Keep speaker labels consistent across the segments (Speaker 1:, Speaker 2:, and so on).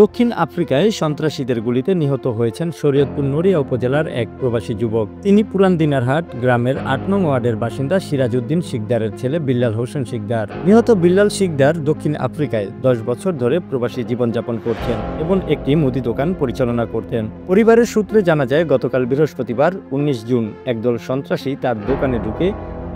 Speaker 1: দক্ষিণ আফ্রিকায় সন্ত্রাসীদের গুলিতে নিহত হয়েছেন শরীয়তপুর নড়িয়া উপজেলার এক প্রবাসী যুবক। তিনি পুরান দিনারহাট গ্রামের ৮ নং ওয়ার্ডের বাসিন্দা সিরাজউদ্দিন শিকদারের ছেলে বিল্লাল হোসেন শিকদার। নিহত বিল্লাল শিকদার দক্ষিণ আফ্রিকায় ১০ বছর ধরে প্রবাসী জীবনযাপন করছেন এবং একটি মুদি দোকান পরিচালনা করতেন। পরিবারের সূত্রে জানা যায়, গতকাল বৃহস্পতিবার ১৯ জুন একদল সন্ত্রাসী তার দোকানে ঢুকে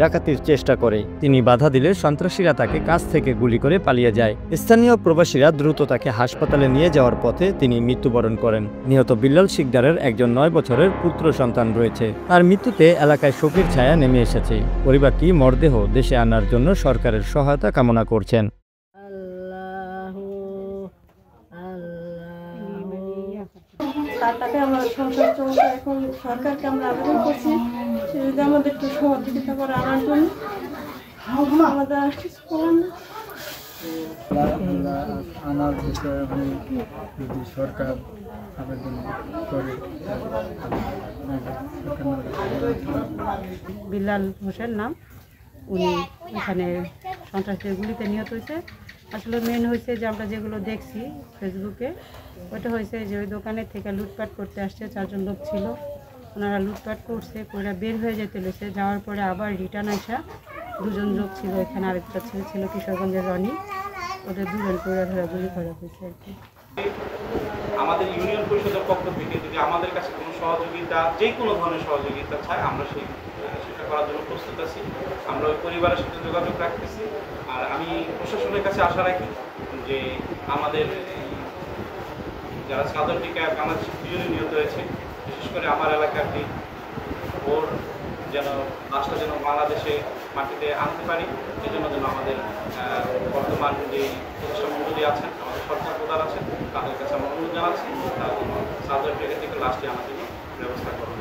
Speaker 1: ডাকাতির চেষ্টা করে। তিনি বাধা দিলে সন্ত্রাসীরা তাকে কাছ থেকে গুলি করে পালিয়ে যায়। স্থানীয় প্রবাসীরা দ্রুত তাকে হাসপাতালে নিয়ে যাওয়ার পথে তিনি মৃত্যুবরণ করেন। নিহত বিল্লাল শিকদারের একজন ৯ বছরের পুত্র সন্তান রয়েছে। তার মৃত্যুতে এলাকায় শোকের ছায়া নেমে এসেছে। পরিবারটি মরদেহ দেশে আনার জন্য সরকারের সহায়তা কামনা করছেন।
Speaker 2: তাতে আমার সংসার চলছে। এখন সরকারকে আমরা আবেদন করছি যদি আমাদের একটু সহযোগিতা করে আনার জন্য। আমাদের আর কিছু করার না।
Speaker 3: আনার বিষয়ে যদি সরকার আবেদন করে।
Speaker 4: বিল্লাল হোসেন নাম, উনি এখানে সন্ত্রাসীদের গুলিতে নিহত হয়েছে। আসলে মেন হয়েছে যে আমরা যেগুলো দেখছি ফেসবুকে, ওটা হয়েছে যে ওই দোকানের থেকে লুটপাট করতে আসছে। ৪ জন লোক ছিল, ওনারা লুটপাট করছে, করে বের হয়ে যেতে লেছে। যাওয়ার পরে আবার রিটার্ন আসা 2 জন লোক ছিল, এখানে আরেকটা ছেলে ছিল কিশোরগঞ্জের রনি, ওদের 2 জন করে ধরে গুলি করা হয়েছে আর কি।
Speaker 5: আমাদের ইউনিয়ন পরিষদের পক্ষ থেকে যদি আমাদের কাছে কোনো সহযোগিতা, যে কোনো ধরনের সহযোগিতা চাই, আমরা সেটা করার জন্য প্রস্তুত আছি। আমরা ওই পরিবারের সাথে যোগাযোগ রাখতেছি। আর আমি প্রশাসনের কাছে আশা রাখি যে আমাদের যারা সাধারণ টিকা বাংলাদেশ দুজনে নিহত হয়েছে, বিশেষ করে আমার এলাকাটি, ওর যেন লাশটা যেন বাংলাদেশে মাটিতে আনতে পারি। সেজন্য যেন আমাদের বর্তমান যে প্রতিষ্ঠান মন্ডলী আছেন, আমাদের সরকার প্রধান আছেন, তাদের কাছে আমরা অনুরোধ জানাচ্ছি তারা যেন সাধারণ টিকা থেকে লাশটি আনার জন্য ব্যবস্থা করা।